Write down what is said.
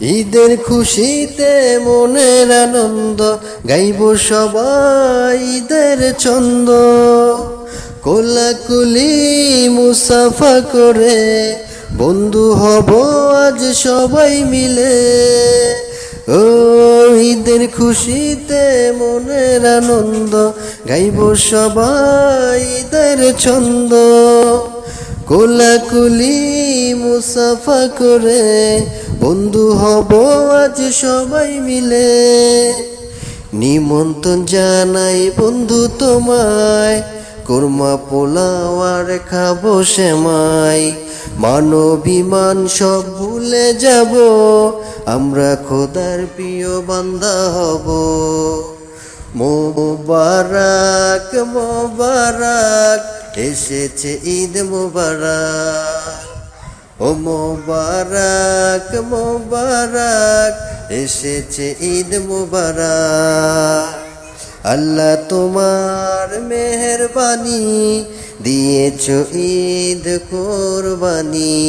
ঈদের খুশিতে মনের আনন্দ, গাইব সবাই ঈদের ছন্দ। কোলাকুলি মুসাফা করে বন্ধু হব আজ সবাই মিলে। ও ঈদের খুশিতে মনের আনন্দ, গাইব সবাই ঈদের ছন্দ। কোলাকুলি মুসাফা করে বন্ধু হব আজ সবাই মিলে। নিমন্ত্রণ জানাই বন্ধু তোমায়, কোরমা পোলাও আর খাবো সেমাই। মানবিমান সব ভুলে যাব, আমরা খোদার প্রিয় বান্দা হব। মোবারক মোবারক এসেছে ঈদ মোবারক। ও মোবারক মোবারক এসেছে ঈদ মোবারক। আল্লাহ তোমার মেহেরবানি, দিয়েছো ঈদ কোরবানি।